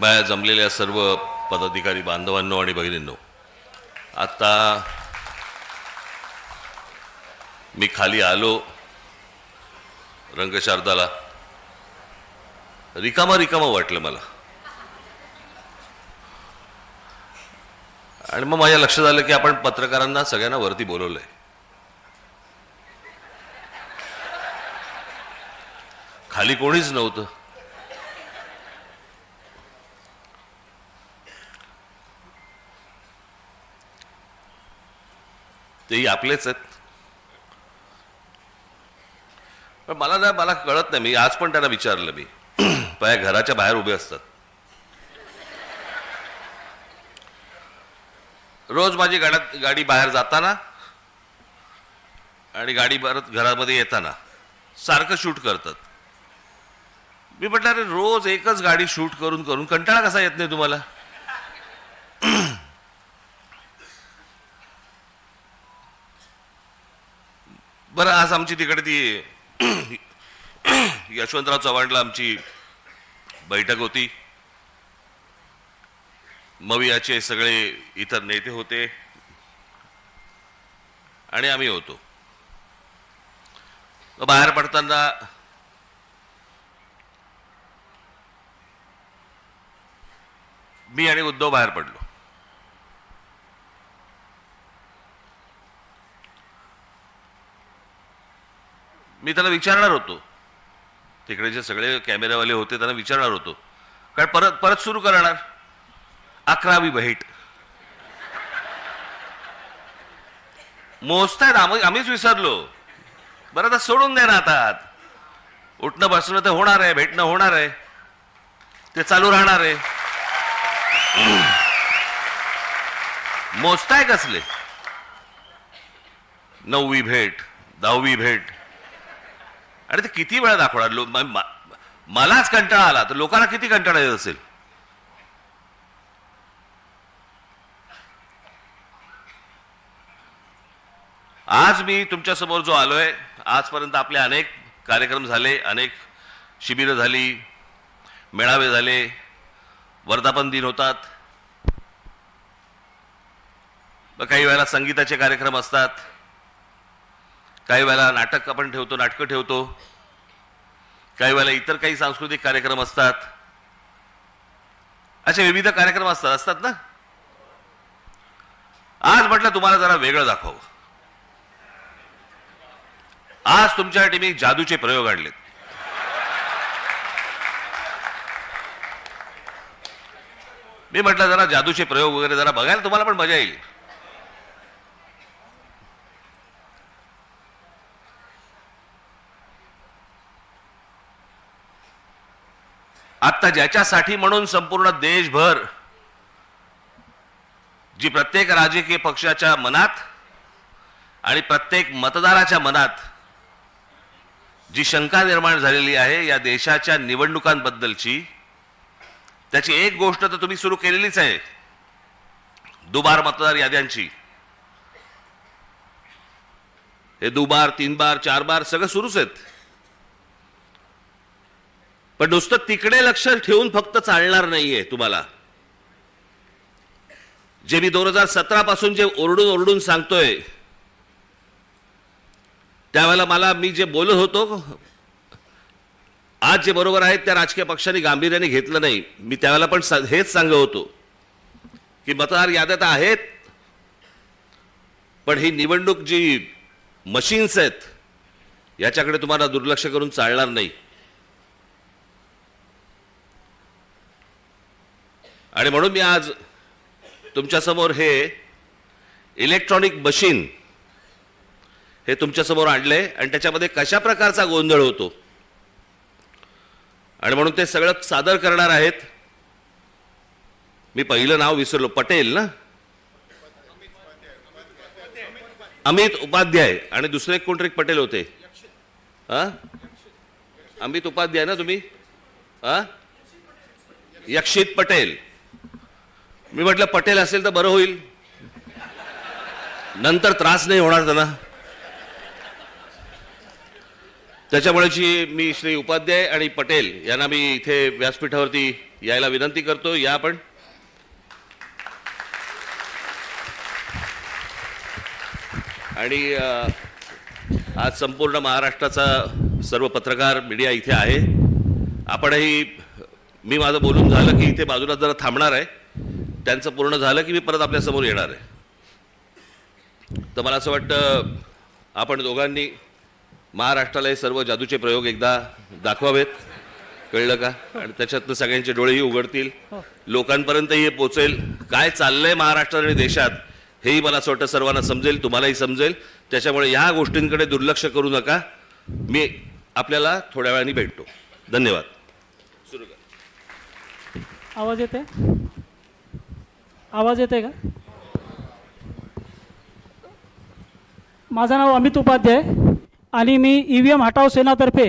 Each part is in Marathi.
बाहेर जमलेल्या सर्व पदाधिकारी बांधवांनो आणि भगिनींनो, आता मी खाली आलो रंगशारदाला, रिकामा रिकामा वाटलं मला. आणि मग माझ्या लक्षात आलं की आपण पत्रकारांना सगळ्यांना वरती बोलवलंय. खाली कोणीच नव्हतं. तेही आपलेच आहेत. पण मला कळत नाही. मी आज पण त्यांना विचारलं, मी माझ्या घराच्या बाहेर उभे असतात. रोज माझी गाडी बाहेर जाताना आणि गाडी परत घरामध्ये येताना सारखं शूट करतात. मी म्हटलं, अरे रोज एकच गाडी शूट करून करून कंटाळा कसा येत नाही तुम्हाला? बरं, आज आमची तिकडे ती यशवंतराव चव्हाणला आमची बैठक होती. मवियाचे सगळे इतर नेते होते आणि आम्ही होतो. बाहेर पडताना मी आणि उद्धव बाहेर पडलो. मी त्याला विचारणार होतो, तिकडे जे सगळे कॅमेरावाले होते त्यांना विचारणार होतो, कारण परत परत सुरू करणार 11वी भेट मोजतायत. आम्हीच विसरलो. बरं, आता सोडून द्या ना. आता उठणं बसणं तर होणार आहे, भेटणं होणार आहे, ते चालू राहणार आहे. मोजताय कसले? 9वी भेट, 10वी भेट. अरे ते किती वेळा दाखवणार? मलाच कंटाळा आला तर लोकांना किती कंटाळा येत असेल? आज मी तुमच्या समोर जो आलोय, आजपर्यंत आपले अनेक कार्यक्रम झाले, अनेक शिबिरं झाली, मेळावे झाले, वर्धापन दिन होतात, काही वेळेला संगीताचे कार्यक्रम असतात, काही वेळेला नाटक आपण ठेवतो, नाटकं ठेवतो, काही वेळेला इतर काही सांस्कृतिक कार्यक्रम असतात. असे विविध कार्यक्रम असतात ना. आज म्हटलं तुम्हाला जरा वेगळं दाखव. आज तुमच्यासाठी मी जादूचे प्रयोग आणलेत. मी म्हटलं जरा जादूचे प्रयोग वगैरे जरा बघायला तुम्हाला पण मजा येईल. आता ज्याच्यासाठी म्हणून संपूर्ण देशभर जी प्रत्येक राजकीय पक्षाच्या मनात आणि प्रत्येक मतदाराच्या मनात जी शंका निर्माण झालेली आहे या देशाच्या निवडणुकांबद्दलची, त्याची एक गोष्ट तर तुम्ही सुरू केलेलीच आहे, दुबार मतदार याद्यांची. हे दुबार, 3 बार, 4 बार सगळं सुरूच आहेत. पण नुसतं तिकडे लक्ष ठेवून फक्त चालणार नाहीये तुम्हाला. जे मी 2017 पासून जे ओरडून ओरडून सांगतोय, त्यावेळेला मी जे बोलत होतो, आज जे बरोबर आहेत त्या राजकीय पक्षांनी गांभीर्याने घेतलं नाही. मी त्यावेळेला पण हेच सांगत होतो की मतदार याद्या आहेत, पण ही निवडणूक जी मशीन्स आहेत याच्याकडे तुम्हाला दुर्लक्ष करून चालणार नाही. आणि म्हणून मी आज तुमच्या समोर हे इलेक्ट्रॉनिक मशीन हे तुमच्या समोर आणले आणि त्याच्यामध्ये कशा प्रकारचा गोंधळ होतो आणि म्हणून ते सगळं सादर करणार आहेत. मी पहिलं नाव विसरलो, पटेल ना, अमित उपाध्याय, आणि दुसरे कोणतरी पटेल होते. अमित उपाध्याय ना तुम्ही? यक्षित पटेल. मी म्हटलं पटेल असेल तर बरं होईल, नंतर त्रास नाही होणार त्यांना. त्याच्यामुळेची मी श्री उपाध्याय आणि पटेल यांना मी इथे व्यासपीठावरती यायला विनंती करतो. या आपण. आणि आज संपूर्ण महाराष्ट्राचा सर्व पत्रकार मीडिया इथे आहे. आपणही, मी माझं बोलून झालं की इथे बाजूला जरा थांबणार आहे. त्यांचं पूर्ण झालं की मी परत आपल्या समोर येणार आहे. तर मला असं वाटतं आपण दोघांनी महाराष्ट्राला हे सर्व जादूचे प्रयोग एकदा दाखवावेत. कळलं का? आणि त्याच्यातनं सगळ्यांचे डोळेही उघडतील, लोकांपर्यंतही हे पोचेल काय चाललंय महाराष्ट्रात आणि देशात, हेही मला असं वाटतं सर्वांना समजेल, तुम्हालाही समजेल. त्याच्यामुळे ह्या गोष्टींकडे दुर्लक्ष करू नका. मी आपल्याला थोड्या वेळाने भेटतो. धन्यवाद. सुरू कर. आवाज येते? आवाज येते का? माझं नाव अमित उपाध्याय आणि मी EVM हटाव सेनातर्फे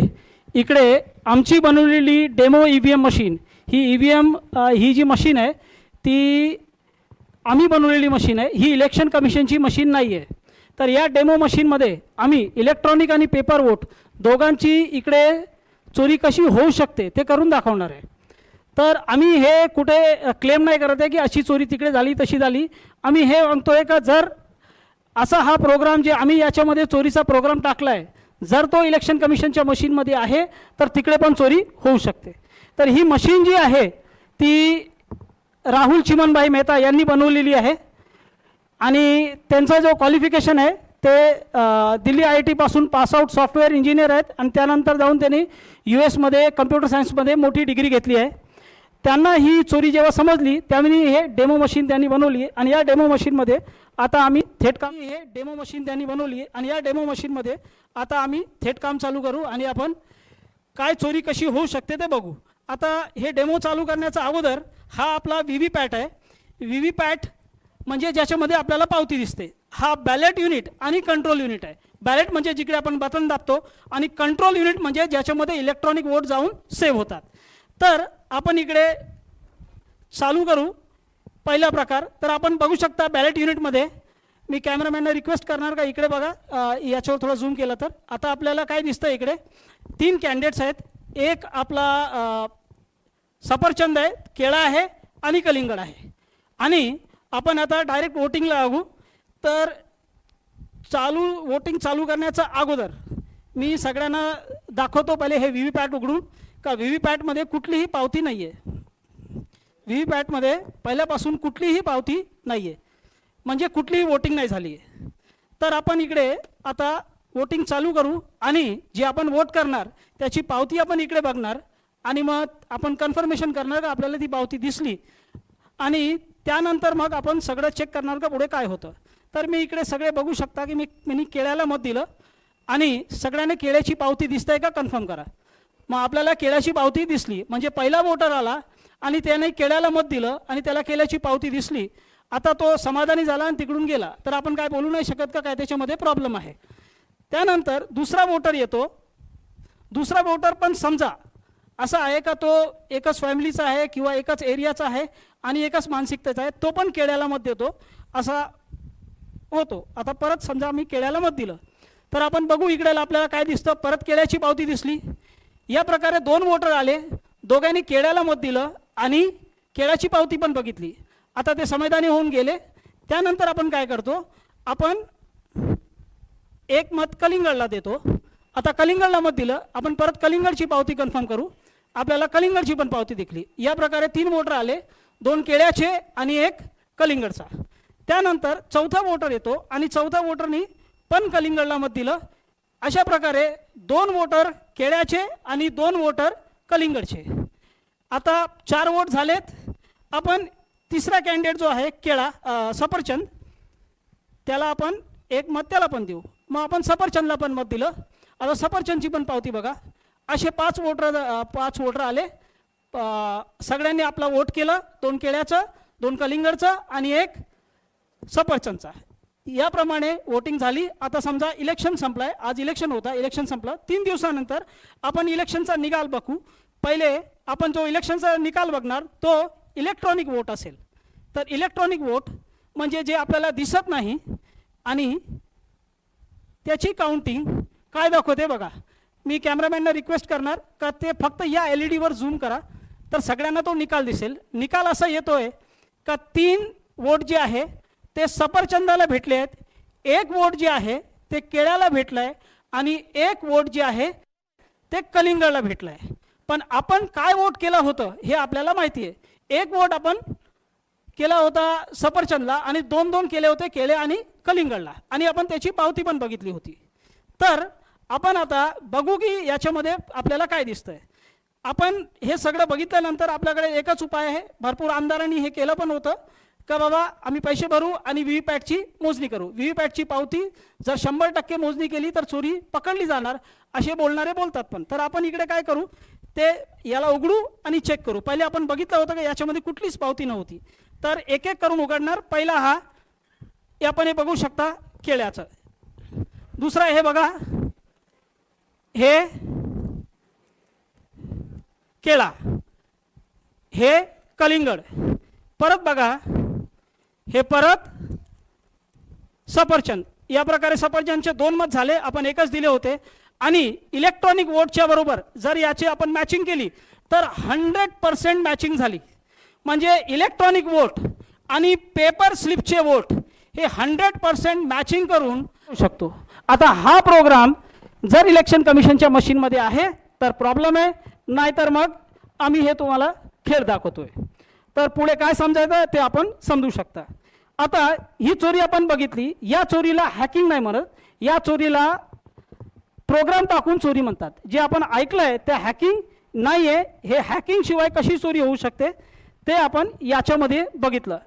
इकडे आमची बनवलेली डेमो EVM मशीन, ही EVM ही जी मशीन आहे ती आम्ही बनवलेली मशीन आहे. ही इलेक्शन कमिशनची मशीन नाही आहे. तर या डेमो मशीनमध्ये आम्ही इलेक्ट्रॉनिक आणि पेपर वोट दोघांची इकडे चोरी कशी होऊ शकते ते करून दाखवणार आहे. तर आम्ही हे कुठे क्लेम नाही करत आहे की अशी चोरी तिकडे झाली तशी झाली. आम्ही हे म्हणतो आहे का जर असा हा प्रोग्राम जे आम्ही याच्यामध्ये चोरीचा प्रोग्राम टाकला आहे, जर तो इलेक्शन कमिशनच्या मशीनमध्ये आहे तर तिकडे पण चोरी होऊ शकते. तर ही मशीन जी आहे ती राहुल चिमनभाई मेहता यांनी बनवलेली आहे आणि त्यांचा जो क्वालिफिकेशन आहे ते दिल्ली IIT पासून पासआउट सॉफ्टवेअर इंजिनियर आहेत आणि त्यानंतर जाऊन त्यांनी US मध्ये कम्प्युटर सायन्समध्ये मोठी डिग्री घेतली आहे. त्यांना ही चोरी जेव्हा समजली त्यावेळी हे डेमो मशीन त्यांनी बनवली आणि या डेमो मशीनमध्ये आता आम्ही थेट काम चालू करू आणि आपण काय चोरी कशी होऊ शकते ते बघू. आता हे डेमो चालू करण्याचा अगोदर हा आपला VVPAT आहे. VVPAT म्हणजे ज्याच्यामध्ये आपल्याला पावती दिसते. हा बॅलेट युनिट आणि कंट्रोल युनिट आहे. बॅलेट म्हणजे जिकडे आपण बटन दाबतो आणि कंट्रोल युनिट म्हणजे ज्याच्यामध्ये इलेक्ट्रॉनिक वोट जाऊन सेव्ह होतात. तर आपण इकडे चालू करू पहिला प्रकार. तर आपण बघू शकता बॅलेट युनिटमध्ये, मी कॅमेरामॅनला रिक्वेस्ट करणार का इकडे बघा, याच्यावर थोडं झूम केलं तर आता आपल्याला काय दिसतं, इकडे 3 कॅन्डिडेट्स आहेत. एक आपला सफरचंद आहे, केळा आहे आणि कलिंगड आहे. आणि आपण आता डायरेक्ट वोटिंगला लागू. तर वोटिंग चालू करण्याचा अगोदर मी सगळ्यांना दाखवतो पहिले हे VVPAT उघडून का VVPATमध्ये कुठलीही पावती नाही आहे. VVPATमध्ये पहिल्यापासून कुठलीही पावती नाही आहे, म्हणजे कुठलीही वोटिंग नाही झाली आहे. तर आपण इकडे आता वोटिंग चालू करू आणि जे आपण वोट करणार त्याची पावती आपण इकडे बघणार आणि मग आपण कन्फर्मेशन करणार का आपल्याला ती पावती दिसली आणि त्यानंतर मग आपण सगळं चेक करणार का पुढे काय होतं. तर मी इकडे सगळे बघू शकता की मी केळ्याला मत दिलं आणि सगळ्यांनी केळ्याची पावती दिसतंय का कन्फर्म करा. मग आपल्याला केळ्याची पावती दिसली म्हणजे पहिला वोटर आला आणि त्याने केळ्याला मत दिलं आणि त्याला केळ्याची पावती दिसली. आता तो समाधानी झाला आणि तिकडून गेला तर आपण काय बोलू नाही शकत का काय त्याच्यामध्ये प्रॉब्लेम आहे. त्यानंतर दुसरा वोटर येतो. दुसरा वोटर पण समजा असा आहे का तो एकच फॅमिलीचा आहे किंवा एकच एरियाचा आहे आणि एकच मानसिकतेचा आहे, तो पण केळ्याला मत देतो असा होतो. आता परत समजा मी केळ्याला मत दिलं तर आपण बघू इकडे आपल्याला काय दिसतं, परत केळ्याची पावती दिसली. या प्रकारे 2 वोटर आले, दोघांनी केळ्याला मत दिलं आणि केळ्याची पावती पण बघितली. आता ते समाधानी होऊन गेले. त्यानंतर आपण काय करतो, आपण एक मत कलिंगडला देतो. आता कलिंगडला मत दिलं, आपण परत कलिंगडची पावती कन्फर्म करू. आपल्याला कलिंगडची पण पावती दिसली. या प्रकारे 3 वोटर आले, 2 केळ्याचे आणि 1 कलिंगडचा. त्यानंतर चौथा वोटर येतो आणि चौथा वोटरनी पण कलिंगडला मत दिलं. अशा प्रकारे 2 वोटर केळ्याचे आणि 2 वोटर कलिंगडचे. आता 4 वोट झालेत. आपण तिसरा कॅन्डिडेट जो आहे केळा सफरचंद, त्याला आपण 1 मत त्याला पण देऊ. मग आपण सफरचंदला पण मत दिलं. आता सफरचंदची पण पावती बघा. असे 5 वोटर आले. सगळ्यांनी आपला वोट केला, 2 केळ्याचं, 2 कलिंगडचं आणि 1 सफरचंदचा. याप्रमाणे वोटिंग झाली. आता समजा इलेक्शन संपलाय, आज इलेक्शन होता, इलेक्शन संपलं. 3 दिवसानंतर आपण इलेक्शनचा निकाल बघू. पहिले आपण जो इलेक्शनचा निकाल बघणार तो इलेक्ट्रॉनिक वोट असेल. तर इलेक्ट्रॉनिक वोट म्हणजे जे आपल्याला दिसत नाही आणि त्याची काउंटिंग काय दाखवते बघा. मी कॅमेरामॅनना रिक्वेस्ट करणार का ते फक्त या LED वर झूम करा, तर सगळ्यांना तो निकाल दिसेल. निकाल असा येतोय का 3 वोट जे आहे ते सफरचंदाला भेटले आहेत, 1 वोट जे आहे ते केळ्याला भेटलं आहे आणि 1 वोट जे आहे ते कलिंगडला भेटलं आहे. पण आपण काय वोट केलं होतं हे आपल्याला माहिती आहे. 1 वोट आपण केला होता सफरचंदला आणि 2 केले होते केळे आणि कलिंगडला, आणि आपण त्याची पावती पण बघितली होती. तर आपण आता बघू की याच्यामध्ये आपल्याला काय दिसतंय. आपण हे सगळं बघितल्यानंतर आपल्याकडे एकच उपाय आहे. भरपूर आमदारांनी हे केलं पण होतं का बाबा आम्ही पैसे भरू आणि व्हीव्हीपॅटची मोजणी करू. व्हीव्हीपॅटची पावती जर 100% मोजणी केली तर चोरी पकडली जाणार असे बोलणारे बोलतात. पण तर आपण इकडे काय करू, ते याला उघडू आणि चेक करू. पहिले आपण बघितलं होतं का याच्यामध्ये कुठलीच पावती नव्हती. तर एक एक करून उघडणार. पहिला हा आपण हे बघू शकता केळ्याचं. दुसरा हे बघा, हे केळा, हे कलिंगड. परत बघा, हे परत सफरचंद. या प्रकारे सफरचंदचे 2 मत झाले, आपण एकच दिले होते. आणि इलेक्ट्रॉनिक वोटच्या बरोबर जर याची आपण मॅचिंग केली तर 100% मॅचिंग झाली. म्हणजे इलेक्ट्रॉनिक वोट आणि पेपर स्लिपचे वोट हे 100% मॅचिंग करून शकतो. आता हा प्रोग्राम जर इलेक्शन कमिशनच्या मशीनमध्ये आहे तर प्रॉब्लेम आहे, नाहीतर मग आम्ही हे तुम्हाला खेळ दाखवतोय. तर पुढे काय समजायचं ते आपण समजू शकता. आता ही चोरी आपण बघितली. या चोरीला हॅकिंग नाही म्हणत, या चोरीला प्रोग्राम टाकून चोरी म्हणतात. जे आपण ऐकलंय ते हॅकिंग नाही आहे. हे हॅकिंग शिवाय कशी चोरी होऊ शकते ते आपण याच्यामध्ये बघितलं.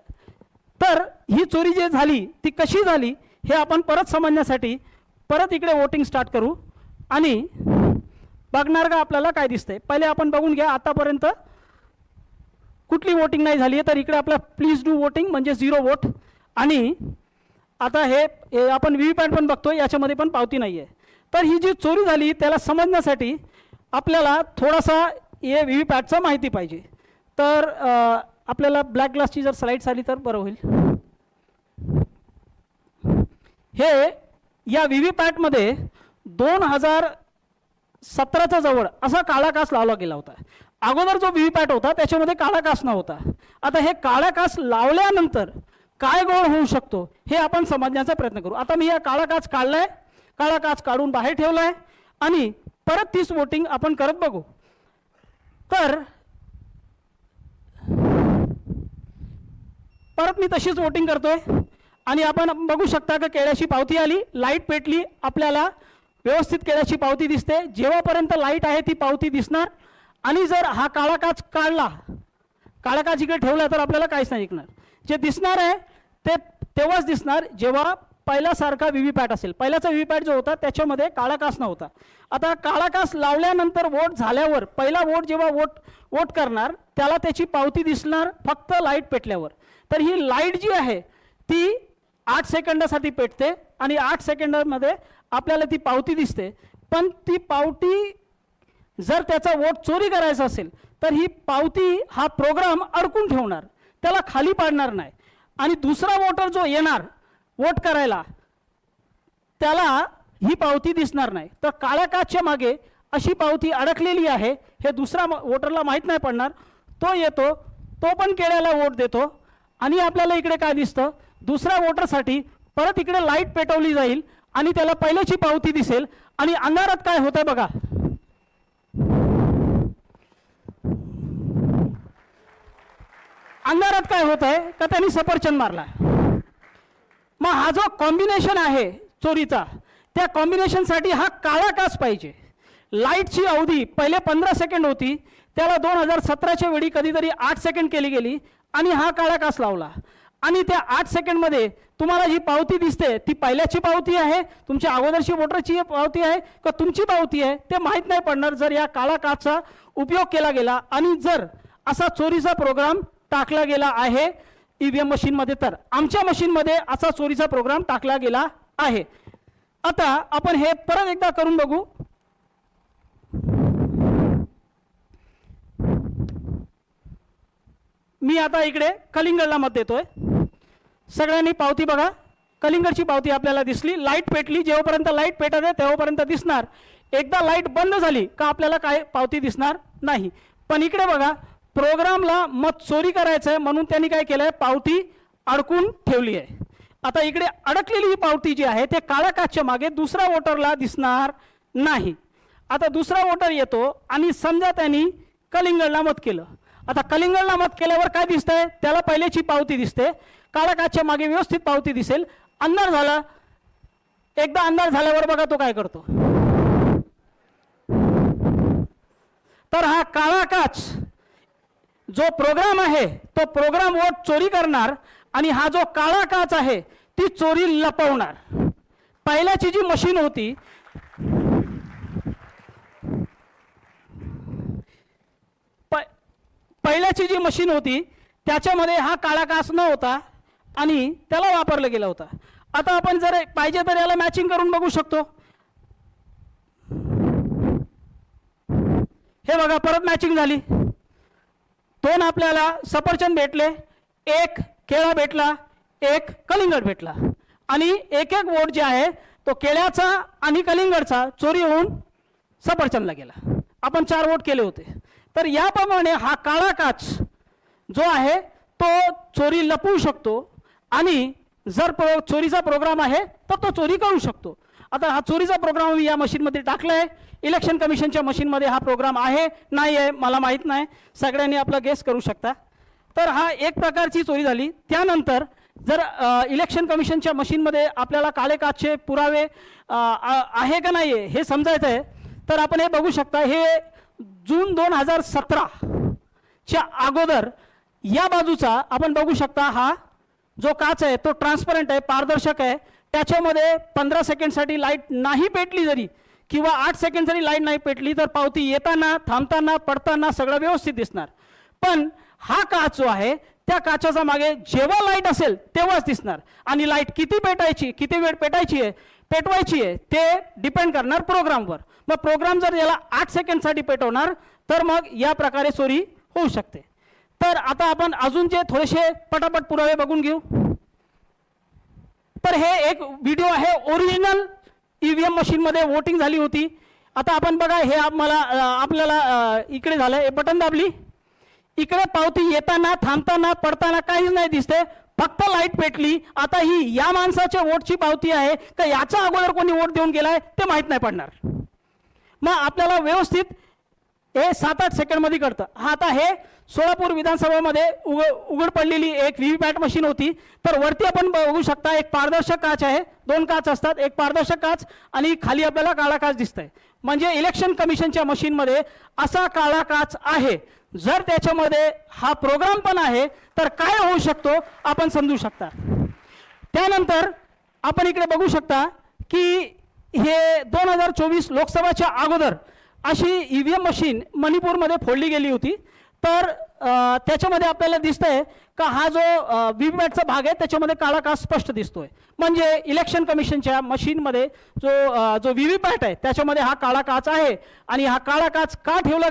तर ही चोरी जे झाली ती कशी झाली हे आपण परत समजण्यासाठी परत इकडे वोटिंग स्टार्ट करू आणि बघणार का आपल्याला काय दिसतंय. पहिले आपण बघून घ्या आतापर्यंत कुठली वोटिंग नाही झाली आहे. तर इकडे आपला प्लीज डू वोटिंग म्हणजे 0 वोट. आणि आता हे आपण व्हीव्हीपॅट पण बघतोय, याच्यामध्ये पण पावती नाही आहे. तर ही जी चोरी झाली त्याला समजण्यासाठी आपल्याला थोडासा हे व्हीव्हीपॅटचं माहिती पाहिजे. तर आपल्याला ब्लॅक ग्लासची जर स्लाईड्स आली तर बरं होईल. हे या व्हीव्हीपॅटमध्ये 2017च्या जवळ असा काळा काच लावला गेला होता. अगोदर जो व्हीव्हीपॅट होता त्याच्यामध्ये काळा काच नव्हता. आता हे काळा काच लावल्यानंतर काय गोळ होऊ शकतो हे आपण समजण्याचा प्रयत्न करू. आता मी या काळा काच काढलाय, काळा काच काढून बाहेर ठेवलाय आणि परत 30 वोटिंग आपण करत बघू. तर परत मी तशीच वोटिंग करतोय आणि आपण बघू शकता की केळ्याची पावती आली, लाईट पेटली, आपल्याला व्यवस्थित केळ्याची पावती दिसते. जेव्हापर्यंत लाईट आहे ती पावती दिसणार. आणि जर हा काळा काच काढला, काळा काच इकडे ठेवला तर आपल्याला काहीच नाही दिसणार. जे दिसणार आहे ते तेव्हाच दिसणार जेव्हा पहिल्यासारखा व्हीव्हीपॅट असेल. पहिल्याचा व्हीव्हीपॅट जो होता त्याच्यामध्ये काळा काच नव्हता. आता काळा काच लावल्यानंतर वोट झाल्यावर पहिला वोट जेव्हा वोट करणार त्याला त्याची पावती दिसणार फक्त लाईट पेटल्यावर. तर ही लाईट जी आहे ती 8 सेकंदासाठी पेटते आणि 8 सेकंदामध्ये आपल्याला ती पावती दिसते. पण ती पावती जर त्याचा वोट चोरी करायचा असेल तर ही पावती हा प्रोग्राम अडकून ठेवणार, त्याला खाली पाडणार नाही. आणि दुसरा वोटर जो येणार वोट करायला त्याला ही पावती दिसणार नाही. तर काळ्या काचच्या मागे अशी पावती अडकलेली आहे हे दुसरा वोटरला माहीत नाही पडणार. तो येतो, तो पण केळ्याला वोट देतो आणि आपल्याला इकडे काय दिसतं, दुसऱ्या वोटरसाठी परत इकडे लाईट पेटवली जाईल आणि त्याला पहिल्याची पावती दिसेल. आणि अंधारात काय होतंय बघा, अंधारात काय होत आहे का त्यांनी सफरचंद मारला. मग हा जो कॉम्बिनेशन आहे चोरीचा त्या कॉम्बिनेशनसाठी हा काळा काच पाहिजे. लाईटची अवधी पहिले 15 सेकंड होती, त्याला 2017च्या वेळी कधीतरी 8 सेकंड केली गेली आणि हा काळा काच लावला. आणि त्या 8 सेकंडमध्ये तुम्हाला जी पावती दिसते ती पहिल्याची पावती आहे, तुमच्या अगोदरची वोटरची पावती आहे का तुमची पावती आहे ते माहीत नाही पडणार जर या काळा काचचा उपयोग केला गेला आणि जर असा चोरीचा प्रोग्राम टाकला गेला आहे ईव्हीएम मशीनमध्ये. तर आमच्या मशीनमध्ये असा चोरीचा प्रोग्राम टाकला गेला आहे. आता आपण हे परत एकदा करून बघू. मी आता इकडे कलिंगडला मत देतोय. सगळ्यांनी पावती बघा, कलिंगडची पावती आपल्याला दिसली, लाईट पेटली. जेव्हापर्यंत लाईट पेटत आहे तेव्हापर्यंत दिसणार. एकदा लाईट बंद झाली का आपल्याला काय पावती दिसणार नाही. पण इकडे बघा, प्रोग्रामला मत चोरी करायचं आहे म्हणून त्यांनी काय केलं आहे, पावती अडकून ठेवली आहे. आता इकडे अडकलेली ही पावती जी आहे ते काळ्या काचच्या मागे दुसरा वोटरला दिसणार नाही. आता दुसरा वोटर येतो आणि समजा त्यांनी कलिंगडला मत केलं. आता कलिंगडला मत केल्यावर काय दिसतंय, त्याला पहिल्याची पावती दिसते, काळ्या काचच्या मागे व्यवस्थित पावती दिसेल. अंधार झाला, एकदा अंधार झाल्यावर बघा तो काय करतो. तर हा काळा काच जो प्रोग्राम आहे तो प्रोग्राम वोट चोरी करणार आणि हा जो काळा काच आहे ती चोरी लपवणार. पहिल्याची जी मशीन होती पहिल्याची जी मशीन होती त्याच्यामध्ये हा काळा काच न होता आणि त्याला वापरला गेला होता. आता आपण जर पाहिजे तर याला मॅचिंग करून बघू शकतो. हे बघा, परत मॅचिंग झाली. 2 आपल्याला सफरचंद भेटले, 1 केळा भेटला, 1 कलिंगड भेटला आणि एक वोट जे आहे तो केळ्याचा आणि कलिंगडचा चोरी होऊन सफरचंदला गेला. आपण 4 वोट केले होते. तर याप्रमाणे हा काळा काच जो आहे तो चोरी लपवू शकतो आणि जर चोरीचा प्रोग्राम आहे तर तो चोरी करू शकतो. आता हा चोरीचा प्रोग्राम मी या मशीनमध्ये टाकला आहे. इलेक्शन कमिशनच्या मशीनमध्ये हा प्रोग्राम आहे नाही आहे मला माहीत नाही, सगळ्यांनी आपला गेस करू शकता. तर हा एक प्रकारची चोरी झाली. त्यानंतर जर इलेक्शन कमिशनच्या मशीनमध्ये आपल्याला काळे काचचे पुरावे आहे का नाही आहे हे समजायचं आहे तर आपण हे बघू शकता. हे जून 2017 च्या अगोदर या बाजूचा आपण बघू शकता, हा जो काच आहे तो ट्रान्सपरंट आहे, पारदर्शक आहे. त्याच्यामध्ये 15 सेकंडसाठी लाईट नाही पेटली जरी किंवा 8 सेकंड जरी लाईट नाही पेटली तर पावती येताना थांबताना पडताना सगळं व्यवस्थित दिसणार. पण हा काच जो आहे त्या काचाचा मागे जेव्हा लाईट असेल तेव्हाच दिसणार आणि लाईट किती पेटायची, किती वेळ पेटवायची आहे ते डिपेंड करणार प्रोग्रामवर. मग प्रोग्राम जर याला 8 सेकंडसाठी पेटवणार तर मग या प्रकारे चोरी होऊ शकते. तर आता आपण अजून जे थोडेसे पटापट पुरावे बघून घेऊ. तर हे एक व्हिडिओ आहे, ओरिजिनल ईव्हीएम मशीनमध्ये वोटिंग झाली होती. आता आपण बघा, हे आपल्याला इकडे झालं, हे बटन दाबली, इकडे पावती येताना थांबताना पडताना काहीच नाही दिसते, फक्त लाईट पेटली. आता ही या माणसाच्या वोटची पावती आहे का याच्या अगोदर कोणी वोट देऊन गेलाय ते माहीत नाही पडणार. मग आपल्याला व्यवस्थित हे 7-8 सेकंडमध्ये कळतं. हा आता हे सोलापूर विधानसभेमध्ये उघड पडलेली एक व्हीव्हीपॅट मशीन होती. तर वरती आपण बघू शकता एक पारदर्शक काच आहे, 2 काच असतात, एक पारदर्शक काच आणि खाली आपल्याला काळा काच दिसतंय. म्हणजे इलेक्शन कमिशनच्या मशीनमध्ये असा काळा काच आहे. जर त्याच्यामध्ये हा प्रोग्राम पण आहे तर काय होऊ शकतो आपण समजू शकता. त्यानंतर आपण इकडे बघू शकता की हे 2024 लोकसभाच्या अगोदर अशी ईव्हीएम मशीन मणिपूरमध्ये फोडली गेली होती. तर त्याच्यामध्ये आपल्याला दिसतंय का हा जो व्हीव्हीपॅटचा भाग आहे त्याच्यामध्ये काळा काच स्पष्ट दिसतोय. म्हणजे इलेक्शन कमिशनच्या मशीनमध्ये जो व्हीव्हीपॅट आहे त्याच्यामध्ये हा काळा काच आहे. आणि हा काळा काच का ठेवला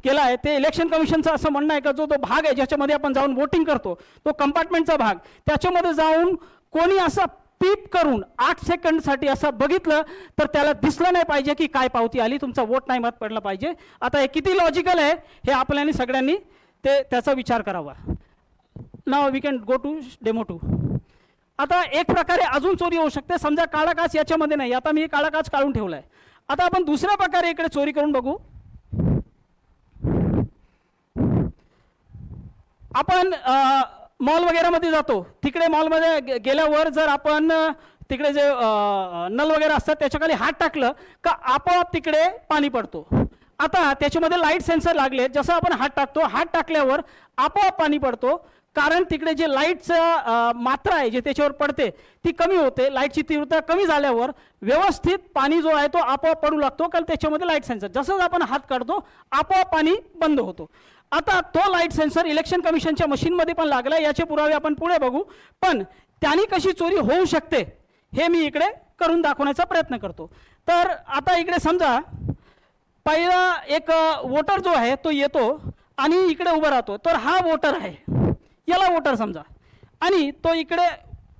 गेला आहे ते इलेक्शन कमिशनचं असं म्हणणं आहे का जो तो भाग आहे ज्याच्यामध्ये आपण जाऊन वोटिंग करतो तो कंपार्टमेंटचा भाग, त्याच्यामध्ये जाऊन कोणी असा पीप करून 8 सेकंडसाठी असं बघितलं तर त्याला दिसलं नाही पाहिजे की काय पावती आली, तुमचा वोट नाही मत पडला पाहिजे. आता हे किती लॉजिकल आहे हे आपल्याला सगळ्यांनी त्याचा विचार करावा. Now we can go to demo 2. आता एक प्रकारे अजून चोरी होऊ शकते. समजा काळा काच याच्यामध्ये नाही, आता मी काळा काच काढून ठेवलाय. आता आपण दुसऱ्या प्रकारे इकडे चोरी करून बघू. आपण मॉल वगैरेमध्ये जातो, तिकडे मॉलमध्ये गेल्यावर जर आपण तिकडे जे नल वगैरे असतात त्याच्याखाली हात टाकलं का आपोआप तिकडे पाणी पडतो. आता त्याच्यामध्ये लाईट सेन्सर लागले, जसं आपण हात टाकतो, हात टाकल्यावर आपोआप पाणी पडतो. कारण तिकडे जे लाईटचं मात्रा आहे जे त्याच्यावर पडते ती कमी होते. लाईटची तीव्रता कमी झाल्यावर व्यवस्थित पाणी जो आहे तो आपोआप पडू लागतो, कारण त्याच्यामध्ये लाईट सेन्सर, जसंच आपण हात काढतो आपोआप पाणी बंद होतो. आता तो लाईट सेन्सर इलेक्शन कमिशनच्या मशीनमध्ये पण लागला. याचे पुरावे आपण पुढे बघू. पण त्याने कशी चोरी होऊ शकते हे मी इकडे करून दाखवण्याचा प्रयत्न करतो. तर आता इकडे समजा पहिला एक वोटर जो आहे तो येतो आणि इकडे उभा राहतो. तर हा वोटर आहे, याला वोटर समजा, आणि तो इकडे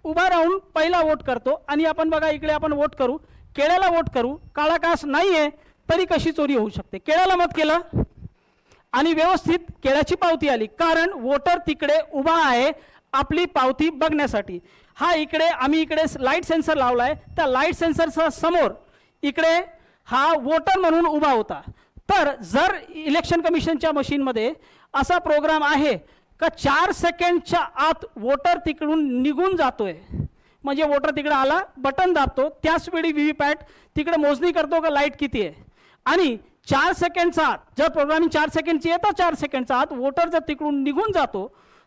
उभा राहून पहिला वोट करतो. आणि आपण बघा इकडे आपण वोट करू, केळ्याला वोट करू, काळा काच नाही आहे तरी कशी चोरी होऊ शकते? केळ्याला मत केलं आणि व्यवस्थित केळ्याची पावती आली, कारण वोटर तिकडे उभा आहे आपली पावती बघण्यासाठी. हा इकडे आम्ही इकडे लाईट सेन्सर लावलाय, त्या लाईट सेन्सरचा समोर इकडे हा वोटर म्हणून उभा होता. तर जर इलेक्शन कमिशनच्या मशीनमध्ये असा प्रोग्राम आहे का 4 सेकंडच्या आत वोटर तिकडून निघून जातोय, म्हणजे वोटर तिकडे आला, बटन दाबतो, त्याच वेळी व्हीव्हीपॅट तिकडे मोजणी करतो का लाईट किती आहे, आणि 4 सेकंडचा आत जर प्रोग्रामिंग 4 सेकंडची आहे तर 4 सेकंडचा आत वोटर जर तिकडून निघून जातो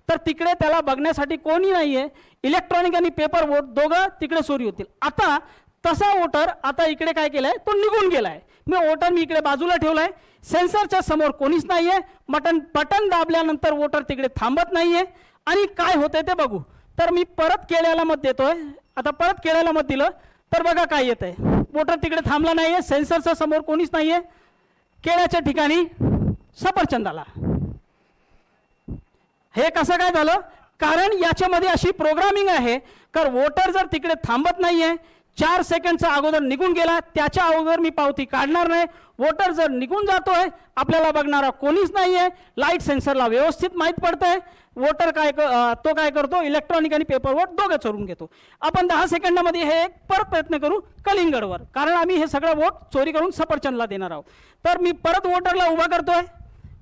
तर तिकडे त्याला बघण्यासाठी कोणी नाही आहे. इलेक्ट्रॉनिक आणि पेपर वोट दोघं तिकडे चोरी होतील. आता तसा वोटर आता इकडे काय केलंय, तो निघून गेलाय. वोटर मी इकडे बाजूला ठेवलाय, सेन्सरच्या समोर कोणीच नाहीये, बटन दाबल्यानंतर वोटर तिकडे थांबत नाहीये, आणि काय होतंय ते बघू. तर मी परत केळ्याला मत देतोय. आता परत केळ्याला मत दिलं तर बघा काय येतंय, वोटर तिकडे थांबला नाहीये, सेन्सरच्या समोर कोणीच नाहीये, केळ्याच्या ठिकाणी सफरचंद आला. हे कसं काय झालं? कारण याच्यामध्ये अशी प्रोग्रामिंग आहे तर वोटर जर तिकडे थांबत नाहीये, 4 सेकंडचा अगोदर निघून गेला, त्याच्या अगोदर मी पावती काढणार नाही. वोटर जर निघून जातोय, आपल्याला बघणारा कोणीच नाहीये, लाईट सेन्सरला व्यवस्थित माहीत पडतंय, वोटर तो काय करतो, इलेक्ट्रॉनिक आणि पेपर वोट दोघं चोरून घेतो. आपण 10 सेकंदामध्ये हे एक परत प्रयत्न करू कलिंगडवर, कारण आम्ही हे सगळं वोट चोरी करून सफरचंदला देणार आहोत. तर मी परत वोटरला उभा करतोय,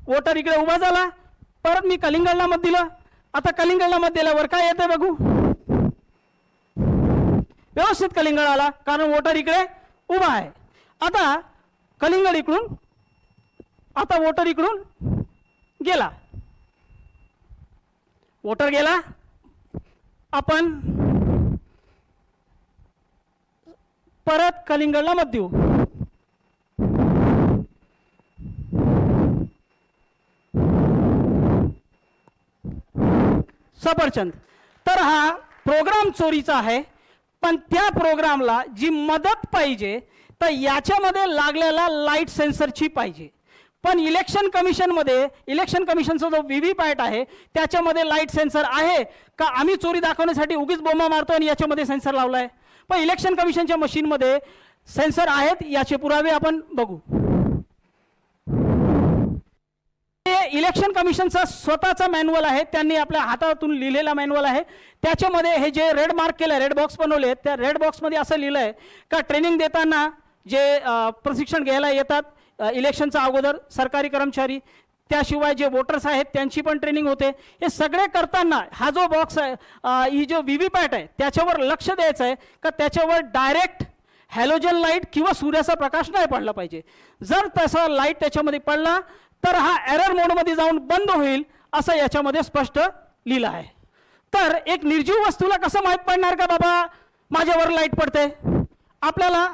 वोटर इकडे उभा झाला, परत मी कलिंगडला मत दिलं. आता कलिंगडला मत दिल्यावर काय येते बघू, व्यवस्थित कलिंगड आला, कारण वोटर इकडे उभा आहे. आता कलिंगड इकडून, आता वोटर इकडून गेला, वोटर गेला. आपण परत कलिंगडला मत देऊ. सफरचंद. तर हा प्रोग्राम चोरीचा आहे, पण त्या प्रोग्रामला जी मदत पाहिजे तर याच्यामध्ये लागलेला लाईट सेन्सरची पाहिजे. पण इलेक्शन कमिशनचा जो व्हीव्हीपॅट आहे त्याच्यामध्ये लाईट सेन्सर आहे का? आम्ही चोरी दाखवण्यासाठी उगीच बोंबा मारतो आणि याच्यामध्ये सेन्सर लावलाय. पण इलेक्शन कमिशनच्या मशीनमध्ये सेन्सर आहेत, याचे पुरावे आपण बघू. इलेक्शन कमिशनचा स्वतःचा मॅन्युअल आहे, त्यांनी आपल्या हातातून लिहिलेला मॅन्युअल आहे. त्याच्यामध्ये हे जे रेड मार्क केलं, रेड बॉक्स बनवले, त्या रेड बॉक्समध्ये असं लिहिलं आहे का ट्रेनिंग देताना जे प्रशिक्षण घ्यायला येतात इलेक्शनच्या अगोदर सरकारी कर्मचारी, त्याशिवाय जे वोटर्स आहेत त्यांची पण ट्रेनिंग होते. हे सगळे करताना हा जो बॉक्स आहे, ही जो व्हीव्हीपॅट आहे त्याच्यावर लक्ष द्यायचं आहे का त्याच्यावर डायरेक्ट हॅलोजन लाईट किंवा सूर्याचा प्रकाश नाही पडला पाहिजे. जर तसा लाईट त्याच्यामध्ये पडला तर हा एरर मोडमध्ये जाऊन बंद होईल, असं याच्यामध्ये स्पष्ट लिहिलं आहे. तर एक निर्जीव वस्तूला कसं माहीत पडणार का बाबा माझ्यावर लाईट पडते? आपल्याला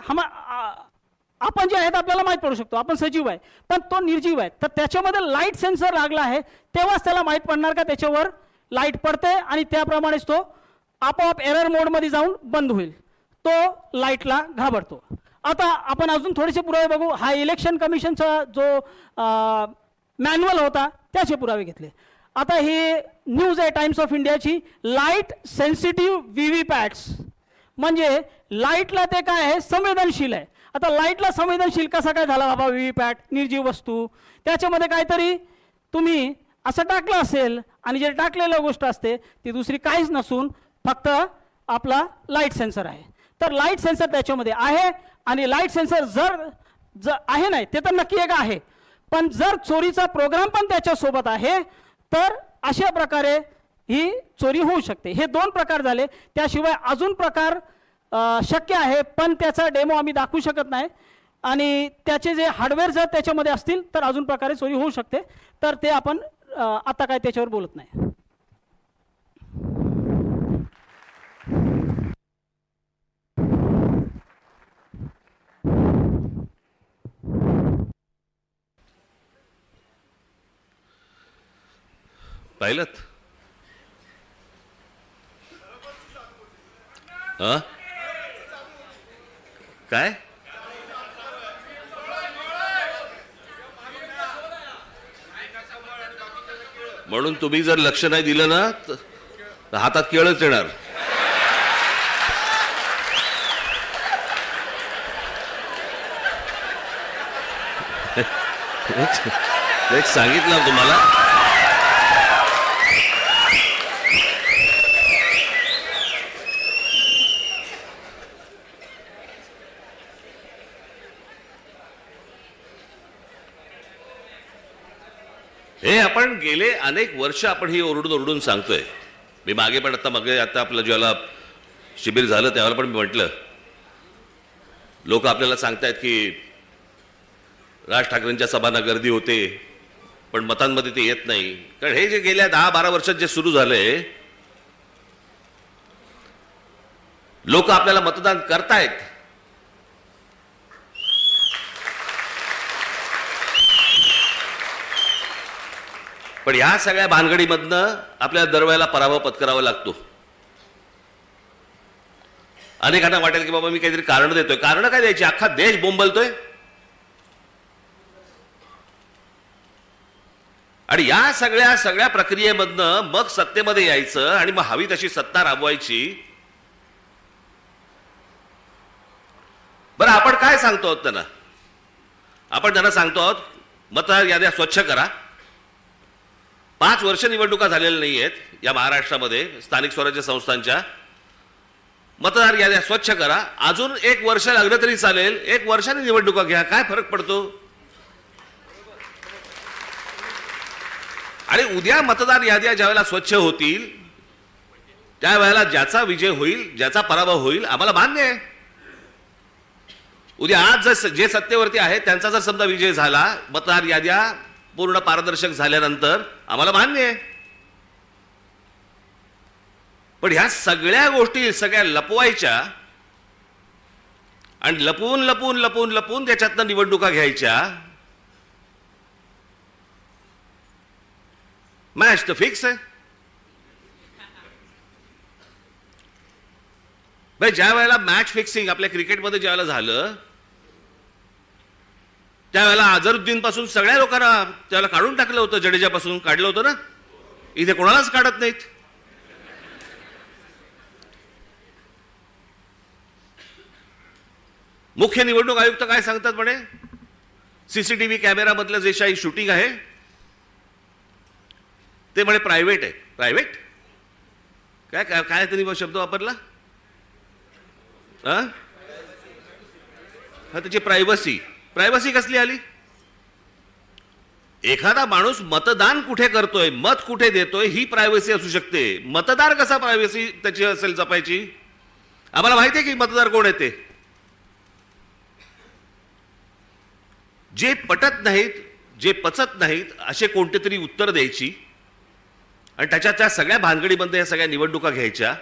आपण जे आहेत आपल्याला माहीत पडू शकतो, आपण सजीव आहे, पण तो निर्जीव आहे. तर त्याच्यामध्ये लाईट सेन्सर लागला आहे, तेव्हाच त्याला माहीत पडणार का त्याच्यावर लाईट पडते, आणि त्याप्रमाणेच तो आपोआप एरर मोडमध्ये जाऊन बंद होईल, तो लाईटला घाबरतो. आता आपण अजून थोडेसे पुरावे बघू. हा इलेक्शन कमिशनचा जो मॅन्युअल होता त्याचे पुरावे घेतले. आता ही न्यूज आहे टाइम्स ऑफ इंडियाची, लाईट सेन्सिटिव्ह व्हीव्हीपॅट्स, म्हणजे लाईटला ते काय आहे, संवेदनशील आहे. आता लाईटला संवेदनशील कसा काय झाला बाबा व्हीव्हीपॅट, निर्जीव वस्तू, त्याच्यामध्ये काहीतरी तुम्ही असं टाकलं असेल, आणि जे टाकलेलं गोष्ट असते ती दुसरी काहीच नसून फक्त आपला लाईट सेन्सर आहे. तर लाईट सेन्सर त्याच्यामध्ये आहे, आणि लाईट सेन्सर जर आहे नाही ते तर नक्की एक आहे, पण जर चोरीचा प्रोग्राम पण त्याच्यासोबत आहे तर अशा प्रकारे ही चोरी होऊ शकते. हे 2 प्रकार झाले. त्याशिवाय अजून प्रकार शक्य आहे, पण त्याचा डेमो आम्ही दाखवू शकत नाही, आणि त्याचे जे हार्डवेअर जर त्याच्यामध्ये असतील तर अजून प्रकारे चोरी होऊ शकते. तर ते आपण आता काय त्याच्यावर बोलत नाही. पाहिलंत? काय म्हणून तुम्ही जर लक्ष नाही दिलं ना तर हातात केळच येणार. एक सांगितलं तुम्हाला. हे आपण गेले अनेक वर्ष आपण ही ओरडून ओरडून सांगतोय. मी मागे पण आता आपलं ज्याला शिबिर झालं त्यावेळेला पण मी म्हटलं, लोक आपल्याला सांगतायत की राज ठाकरेंच्या सभांना गर्दी होते पण मतांमध्ये ते येत नाही. कारण हे जे गेल्या 10-12 वर्षात जे सुरू झालंय, लोक आपल्याला मतदान करतायत, पण ह्या सगळ्या भानगडीमधनं आपल्याला दरवेळेला पराभव पत्करावा लागतो. अनेकांना वाटेल की बाबा मी काहीतरी कारण देतोय. कारण काय द्यायची, अख्खा देश बोंबलतोय. आणि या सगळ्या प्रक्रियेमधनं मग सत्तेमध्ये यायचं आणि मग हवी तशी सत्ता राबवायची. बरं, आपण काय सांगतो आहोत त्यांना? आपण त्यांना सांगतो आहोत मतदार याद्या स्वच्छ करा. 5 वर्ष निवडणुका झालेल्या नाही आहेत या महाराष्ट्रामध्ये स्थानिक स्वराज्य संस्थांच्या. मतदार याद्या स्वच्छ करा. अजून 1 वर्ष लागलं तरी चालेल, 1 वर्षाने निवडणुका घ्या, काय फरक पडतो? आणि उद्या मतदार याद्या ज्यावेळेला स्वच्छ होतील त्यावेळेला ज्याचा विजय होईल, ज्याचा पराभव होईल, आम्हाला मान्य आहे. उद्या आज जे सत्तेवरती आहेत त्यांचा जर समजा विजय झाला, मतदार याद्या पूर्ण पारदर्शक झाल्यानंतर, आम्हाला मान्य आहे. पण ह्या सगळ्या गोष्टी सगळ्या लपवायच्या आणि लपून लपून लपून लपून त्याच्यातनं निवडणुका घ्यायच्या. मॅच तर फिक्स आहे. भाई, ज्या वेळेला मॅच फिक्सिंग आपल्या क्रिकेटमध्ये ज्या वेळेला झालं त्यावेळेला अझरुद्दीन पासून सगळ्या लोकांना त्याला काढून टाकलं होतं, जडेजापासून काढलं होतं ना. इथे कोणालाच काढत नाहीत. मुख्य निवडणूक आयुक्त काय सांगतात म्हणे, सीसीटीव्ही कॅमेरा मधलं जे काही शूटिंग आहे ते म्हणे प्रायव्हेट आहे. प्रायव्हेट काय काय काय त्यांनी शब्द वापरला? हा, त्याची प्रायव्हसी कसली आली? एखादा माणूस मतदान कुठे करतोय, मत कुठे देतोय, ही प्रायव्हसी असू शकते. मतदार कसा प्रायव्हसी त्याची असेल जपायची? आम्हाला माहिती आहे की मतदार कोण आहे ते. जे पटत नाहीत, जे पचत नाहीत असे कोणते तरी उत्तर द्यायची आणि त्या सगळ्या भानगडीमध्ये या सगळ्या निवडणुका घ्यायच्या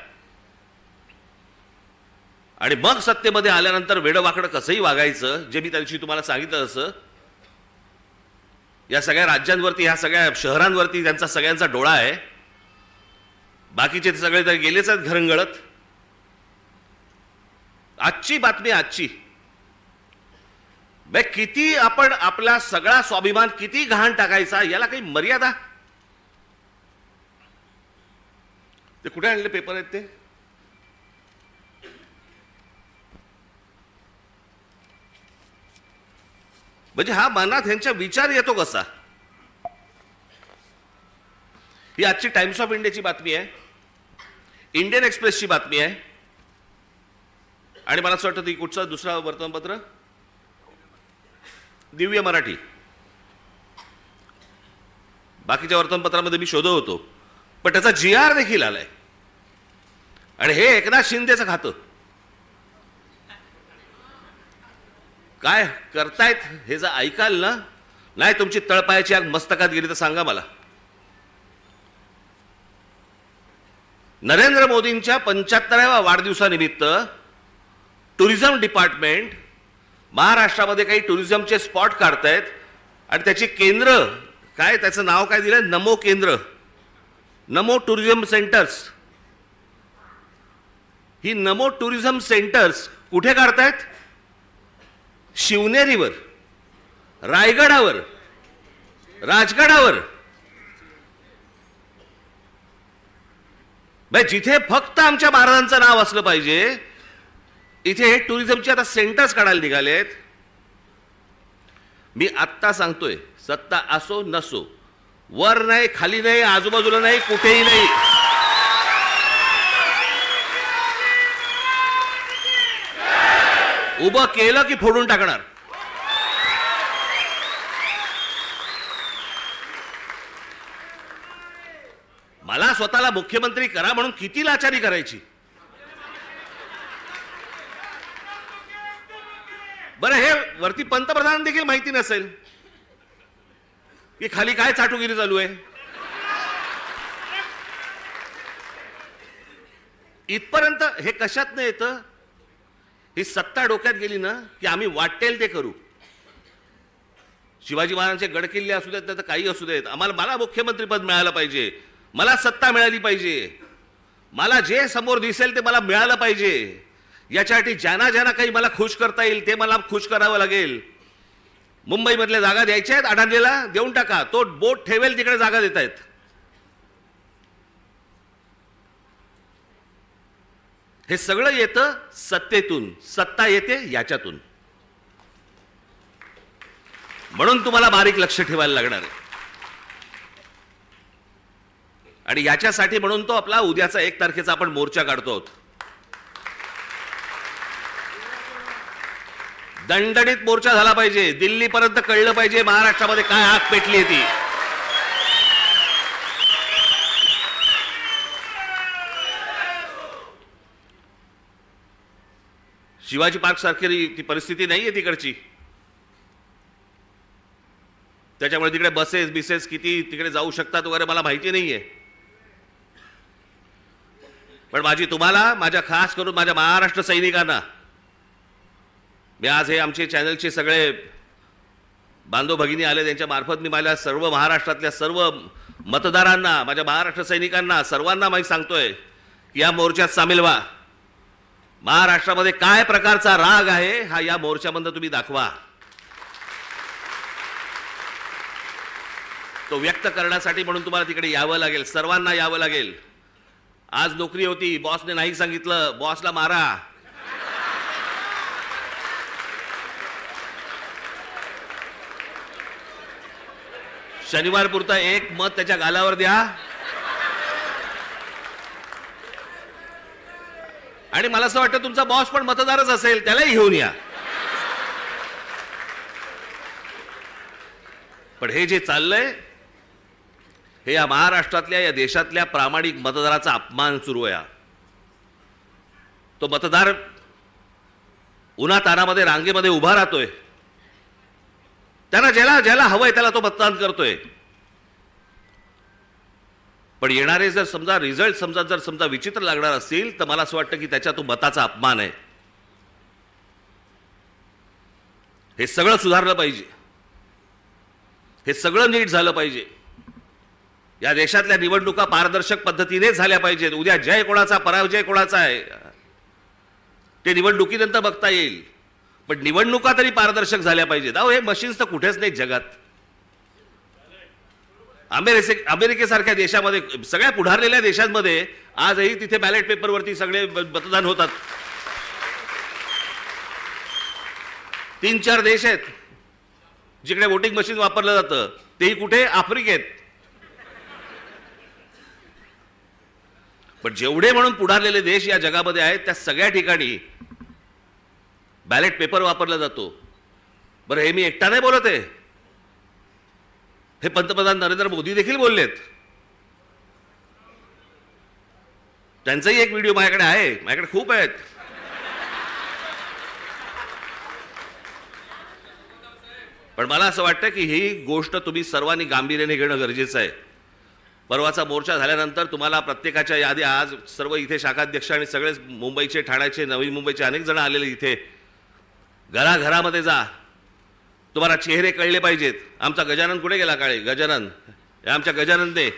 आणि मग सत्तेमध्ये आल्यानंतर वेडवाकडं कसंही वागायचं. जे मी त्या दिवशी तुम्हाला सांगितलं तसं या सगळ्या राज्यांवरती, ह्या सगळ्या शहरांवरती त्यांचा सगळ्यांचा डोळा आहे. बाकीचे सगळे तर गेलेच आहेत घरंगळत. आजची बातमी, आजची किती आपण आपला सगळा स्वाभिमान किती गहाण टाकायचा, याला काही मर्यादा? ते कुठे आणले पेपर आहेत ते? म्हणजे हा मनात ह्यांच्या विचार येतो कसा? ही आजची टाइम्स ऑफ इंडियाची बातमी आहे, इंडियन एक्सप्रेसची बातमी आहे आणि मला असं वाटतं ती कुठचा दुसरा वर्तमानपत्र, दिव्य मराठी. बाकीच्या वर्तमानपत्रामध्ये मी शोधत होतो पण त्याचा GR देखील आलाय. आणि हे एकनाथ शिंदेचं खातं. काय करतायत हे जर ऐकाल ना, नाही तुमची तळपायाची आग मस्तकात गेली तर सांगा मला. नरेंद्र मोदींच्या 75व्या वाढदिवसानिमित्त टुरिझम डिपार्टमेंट महाराष्ट्रामध्ये काही टुरिझमचे स्पॉट काढतायत आणि त्याची केंद्र काय, त्याचं नाव काय दिलं, नमो केंद्र, नमो टुरिझम सेंटर्स. ही नमो टुरिझम सेंटर्स कुठे काढतायत? शिवनेरीवर, रायगडावर, राजगडावर. जिथे फक्त आमच्या महाराजांचं नाव असलं पाहिजे इथे टुरिझमचे आता सेंटर्स काढायला निघालेत. मी आत्ता सांगतोय, सत्ता असो नसो, वर नाही, खाली नाही, आजूबाजूला नाही, कुठेही नाही. उभं केलं की फोडून टाकणार. मला स्वतःला मुख्यमंत्री करा म्हणून किती लाचारी करायची. बरं, हे वरती पंतप्रधान देखील माहिती नसेल की खाली काय चाटुगिरी चालू आहे. इथपर्यंत हे कशात नाही येतं. ही सत्ता डोक्यात गेली ना की आम्ही वाटेल ते करू. शिवाजी महाराजांचे गडकिल्ले असू देत तर काही असू देत, मला मुख्यमंत्रीपद मिळालं पाहिजे, मला सत्ता मिळाली पाहिजे, मला जे समोर दिसेल ते मला मिळालं पाहिजे. याच्यासाठी ज्यांना ज्यांना काही मला खुश करता येईल ते मला खुश करावं लागेल. मुंबईमधल्या जागा द्यायच्या आहेत, अडाणीला देऊन टाका, तो बोट ठेवेल तिकडे जागा देत आहेत. हे सगळं येतं सत्तेतून, सत्ता येते याच्यातून. म्हणून तुम्हाला बारीक लक्ष ठेवायला लागणार आहे. आणि याच्यासाठी म्हणून तो आपला उद्याचा 1 तारखेचा आपण मोर्चा काढतो आहोत. दणदणीत मोर्चा झाला पाहिजे. दिल्लीपर्यंत कळलं पाहिजे महाराष्ट्रामध्ये काय आग पेटली ती. शिवाजी पार्क सारखी ती परिस्थिती नाहीये तिकडची. त्याच्यामुळे तिकडे बसेस बिसेस किती तिकडे जाऊ शकतात वगैरे मला माहिती नाहीये. पण माझी तुम्हाला, माझ्या खास करून माझ्या महाराष्ट्र सैनिकांना, मी आज हे आमचे चॅनलचे सगळे बांधव भगिनी आले त्यांच्या मार्फत मी माझ्या सर्व महाराष्ट्रातल्या सर्व मतदारांना, माझ्या महाराष्ट्र सैनिकांना सर्वांना मी सांगतोय की या मोर्चात सामील व्हा. महाराष्ट्रामध्ये काय प्रकारचा राग आहे हा या मोर्चामधून तुम्ही दाखवा. तो व्यक्त करण्यासाठी म्हणून तुम्हाला तिकडे यावं लागेल, सर्वांना यावं लागेल. आज नोकरी होती, बॉसने नाही सांगितलं, बॉसला मारा. शनिवार पुरता 1 मत त्याच्या गालावर द्या आणि मला असं वाटतं तुमचा बॉस पण मतदारच असेल, त्यालाही घेऊन या. पण हे जे चाललंय हे या महाराष्ट्रातल्या, या देशातल्या प्रामाणिक मतदाराचा अपमान सुरू आहे. तो मतदार उन्हातानामध्ये रांगेमध्ये उभा राहतोय, त्यांना ज्याला ज्याला हवंय त्याला तो मतदान करतोय. पण येणारे जर समजा रिझल्ट समजा विचित्र लागणार असतील तर मला असं वाटतं की त्याच्या तो मताचा अपमान आहे. हे सगळं सुधारलं पाहिजे, हे सगळं नीट झालं पाहिजे. या देशातल्या निवडणुका पारदर्शक पद्धतीने झाल्या पाहिजेत. उद्या जय कोणाचा पराजय कोणाचा आहे ते निवडणुकीनंतर बघता येईल, पण निवडणुका तरी पारदर्शक झाल्या पाहिजेत. अहो, हे मशीन्स तर कुठेच नाही जगात. अमेरिकेसारख्या देशामध्ये, सगळ्या पुढारलेल्या देशांमध्ये आजही तिथे बॅलेट पेपरवरती सगळे मतदान होतात. 3-4 देश आहेत जिकडे वोटिंग मशीन वापरलं जातं, तेही कुठे? आफ्रिकेत. पण जेवढे म्हणून पुढारलेले देश या जगामध्ये आहेत त्या सगळ्या ठिकाणी बॅलेट पेपर वापरला जातो. बरं, हे मी एकटा नाही बोलत आहे, हे पंतप्रधान नरेंद्र मोदी देखील बोललेत. त्यांचाही एक व्हिडिओ माझ्याकडे आहे, माझ्याकडे खूप आहेत. पण मला असं वाटतं की ही गोष्ट तुम्ही सर्वांनी गांभीर्याने घेणं गरजेचं आहे. परवाचा मोर्चा झाल्यानंतर तुम्हाला प्रत्येकाच्या याद्या, आज सर्व इथे शाखाध्यक्ष आणि सगळेच मुंबईचे, ठाण्याचे, नवी मुंबईचे अनेक जण आलेले इथे, घराघरामध्ये जा, तुम्हाला चेहरे कळले पाहिजेत. आमचा गजानन कुठे गेला? काळे गजानन, आमच्या गजाननने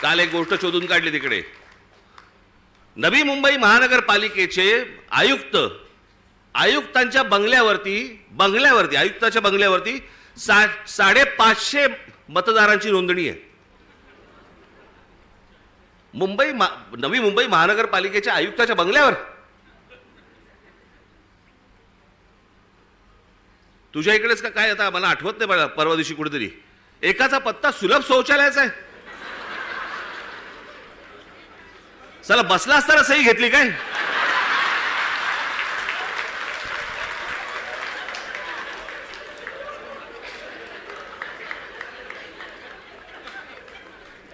काल एक गोष्ट शोधून काढली. तिकडे नवी मुंबई महानगरपालिकेचे आयुक्तांच्या बंगल्यावरती आयुक्ताच्या बंगल्यावरती 550 मतदारांची नोंदणी आहे. नवी मुंबई महानगरपालिकेच्या आयुक्ताच्या बंगल्यावर. तुझ्या इकडेच का काय? आता मला आठवत नाही, मला परवा दिवशी कुठेतरी एकाचा पत्ता सुलभ शौचालयाचा आहे. चला बसला असताना सही घेतली काय?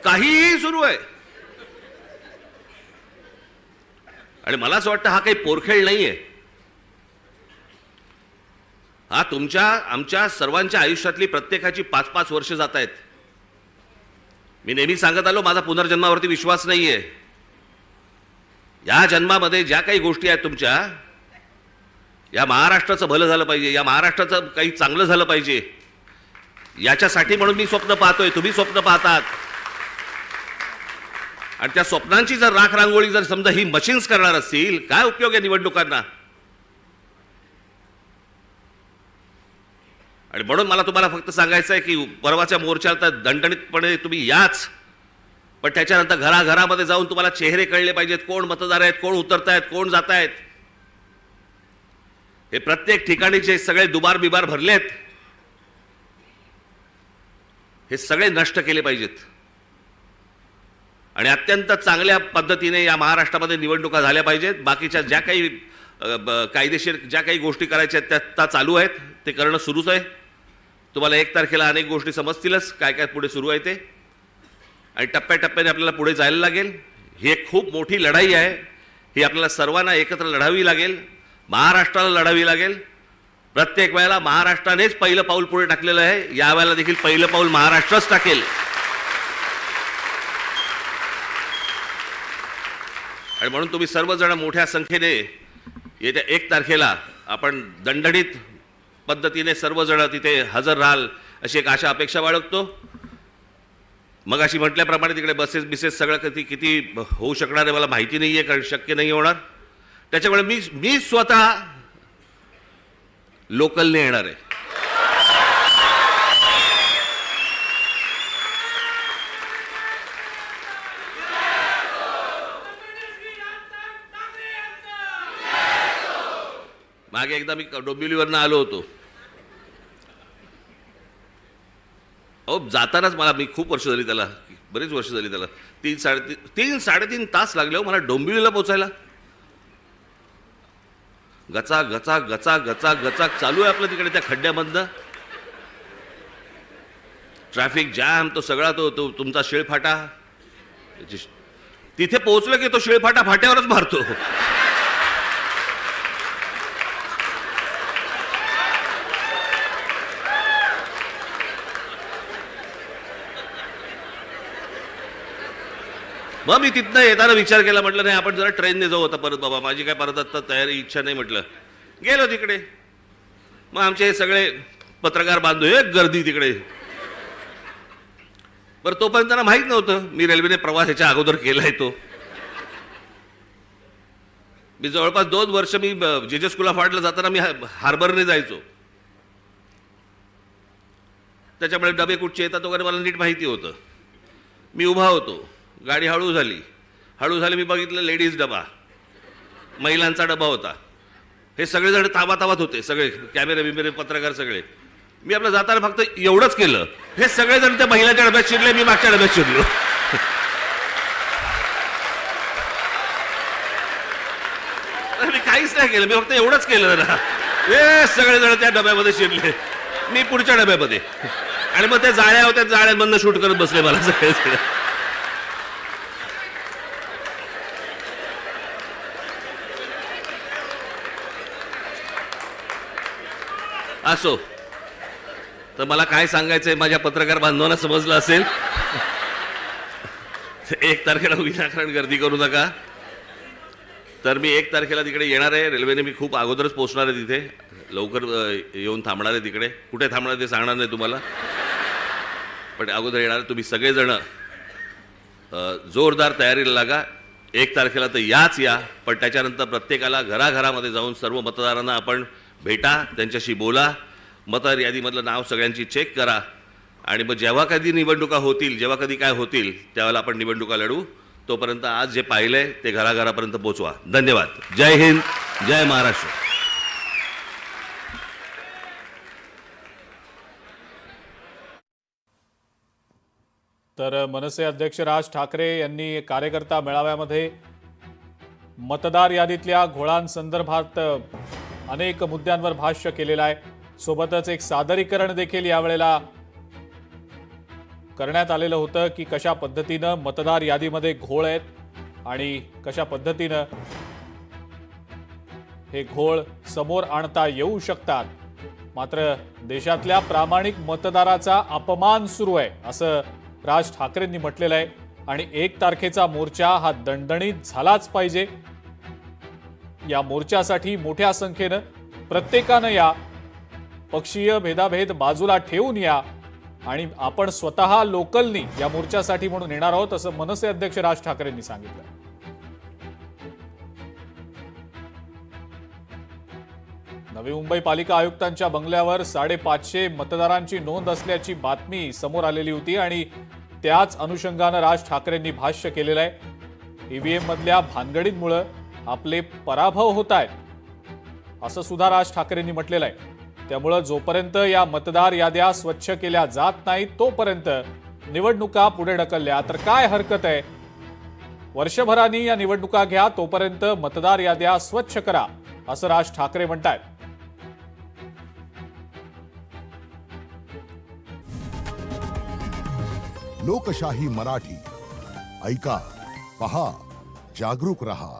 काहीही सुरू आहे. आणि मला असं वाटतं हा काही पोरखेळ नाहीये. हा तुमच्या आमच्या सर्वांच्या आयुष्यातली प्रत्येकाची 5-5 वर्ष जात आहेत. मी नेहमी सांगत आलो, माझा पुनर्जन्मावरती विश्वास नाहीये. या जन्मामध्ये ज्या काही गोष्टी आहेत तुमच्या, या महाराष्ट्राचं भलं झालं पाहिजे, या महाराष्ट्राचं काही चांगलं झालं पाहिजे, याच्यासाठी म्हणून मी स्वप्न पाहतोय, तुम्ही स्वप्न पाहतात. आणि त्या स्वप्नांची जर राख रांगोळी जर समजा ही मशीन्स करणार असतील, काय उपयोग आहे निवडणुकांना? आणि म्हणून मला तुम्हाला फक्त सांगायचं आहे की परवाच्या मोर्चाला तर दणदणीतपणे तुम्ही याच, पण त्याच्यानंतर घराघरामध्ये जाऊन तुम्हाला चेहरे कळले पाहिजेत, कोण मतदार आहेत, कोण उतरतायत, कोण जात आहेत. हे प्रत्येक ठिकाणी जे सगळे दुबार बिबार भरलेत, हे सगळे नष्ट केले पाहिजेत. आणि अत्यंत चांगल्या पद्धतीने या महाराष्ट्रामध्ये निवडणुका झाल्या पाहिजेत. बाकीच्या ज्या काही कायदेशीर ज्या काही गोष्टी करायच्या आहेत त्या चालू आहेत, ते करणं सुरूच आहे. तुम्हाला 1 तारखेला अनेक गोष्टी समजतीलच, काय काय पुढे सुरू आहे ते. आणि टप्प्याटप्प्याने आपल्याला पुढे जायला लागेल. ही एक खूप मोठी लढाई आहे. ही आपल्याला सर्वांना एकत्र लढावी लागेल, महाराष्ट्राला लढावी लागेल. प्रत्येक वेळेला महाराष्ट्रानेच पहिलं पाऊल पुढे टाकलेलं आहे. यावेळेला देखील पहिलं पाऊल महाराष्ट्रच टाकेल. आणि म्हणून तुम्ही सर्वजण मोठ्या संख्येने येत्या 1 तारखेला आपण दणदणीत पद्धतीने सर्वजण तिथे हजर राहाल अशी एक आशा अपेक्षा बाळगतो. मग अशी म्हटल्याप्रमाणे तिकडे बसेस बिसेस सगळं किती होऊ शकणार आहे मला माहिती नाही आहे, कारण शक्य नाही होणार. त्याच्यामुळे मी स्वतः लोकलने येणार आहे. मागे एकदा मी डोंबिवलीवरनं आलो होतो. अहो जातानाच मला, मी खूप वर्ष झाली त्याला, बरीच वर्ष झाली त्याला, 3-3.5 तास लागले हो मला डोंबिवलीला पोहोचायला. गचा गचा गचा गचा गचा चालू आहे आपलं तिकडे त्या खड्ड्यामधनं. ट्रॅफिक जॅम, तो सगळा तो तुमचा शिळफाटा. तिथे पोहोचलं की तो शिळफाटा फाट्यावरच मारतो. मग मी तिथनं येताना विचार केला, म्हटलं नाही आपण जरा ट्रेनने जाऊ आता परत. बाबा माझी काय परत आता तयारी इच्छा नाही. म्हटलं गेलो तिकडे. मग आमचे हे सगळे पत्रकार बांधव, एक गर्दी तिकडे. बरं तोपर्यंत त्यांना माहीत नव्हतं मी रेल्वेने प्रवास याच्या अगोदर केलाय तो. मी जवळपास 2 वर्ष मी जे स्कूल फाडला जाताना मी हार्बरने जायचो. त्याच्यामुळे डबे कुठचे येतात वगैरे मला नीट माहिती होतं. मी उभा होतो, गाडी हळू झाली, मी बघितलं लेडीज डबा, महिलांचा डबा होता. हे सगळेजण ताबाताबात होते, सगळे कॅमेरे बिमेरे पत्रकार सगळे. मी आपलं जाताना फक्त एवढंच केलं, हे सगळेजण त्या महिलांच्या डब्यात शिरले, मी मागच्या डब्यात शिरलो. मी काहीच नाही केलं, मी फक्त एवढंच केलं ना. हे सगळेजण त्या डब्यामध्ये शिरले, मी पुढच्या डब्यामध्ये. आणि मग त्या जाळ्या होत्या, जाळ्यांमधनं शूट करत बसले मला सगळे. असो, तर मला काय सांगायचंय माझ्या पत्रकार बांधवांना समजलं असेल. 1 तारखेला विनाकारण गर्दी करू नका. तर मी 1 तारखेला तिकडे येणार आहे. रेल्वेने मी खूप अगोदरच पोहोचणार आहे तिथे, लवकर येऊन थांबणार आहे तिकडे. कुठे थांबणार ते सांगणार नाही तुम्हाला, पण अगोदर येणार. तुम्ही सगळेजण जोरदार तयारीला लागा. 1 तारखेला तर या, पण त्याच्यानंतर प्रत्येकाला घराघरामध्ये जाऊन सर्व मतदारांना आपण भेटा, त्यांच्याशी बोला, मतदार यादीमधलं नाव सगळ्यांची चेक करा. आणि मग जेव्हा कधी निवडणुका होतील, जेव्हा कधी काय होतील, त्यावेळेला आपण निवडणुका लढू. तोपर्यंत आज जे पाहिलंय ते घराघरापर्यंत पोहोचवा. धन्यवाद. जय हिंद, जय महाराष्ट्र. तर मनसे अध्यक्ष राज ठाकरे यांनी कार्यकर्ता मेळाव्यामध्ये मतदार यादीतल्या घोळांसंदर्भात अनेक मुद्द्यांवर भाष्य केलेलं आहे. सोबतच एक सादरीकरण देखील यावेळेला करण्यात आलेलं होतं की कशा पद्धतीनं मतदार यादीमध्ये घोळ आहेत आणि कशा पद्धतीनं हे घोळ समोर आणता येऊ शकतात. मात्र देशातल्या प्रामाणिक मतदाराचा अपमान सुरू आहे असं राज ठाकरेंनी म्हटलेलं आहे. आणि 1 तारखेचा मोर्चा हा दणदणीत झालाच पाहिजे. या मोर्चासाठी मोठ्या संख्येनं प्रत्येकानं या, पक्षीय भेदाभेद बाजूला ठेवून या आणि आपण स्वतः लोकलनी या मोर्चासाठी म्हणून येणार आहोत असं मनसे अध्यक्ष राज ठाकरेंनी सांगितलं. नवी मुंबई पालिका आयुक्तांच्या बंगल्यावर 550 मतदारांची नोंद असल्याची बातमी समोर आलेली होती आणि त्याच अनुषंगानं राज ठाकरेंनी भाष्य केलेलं आहे. ईव्हीएम मधल्या भानगडींमुळे आपले पराभव होत आहेत असं सुद्धा राज ठाकरेंनी म्हटलेलं आहे. त्यामुळे जोपर्यंत या मतदार याद्या स्वच्छ केल्या जात नाहीत तोपर्यंत निवडणुका पुढे ढकलल्या तर काय हरकत आहे. वर्षभरानी या निवडणुका घ्या, तोपर्यंत मतदार याद्या स्वच्छ करा असं राज ठाकरे म्हणतायत. लोकशाही मराठी ऐका, पहा, जागरूक रहा.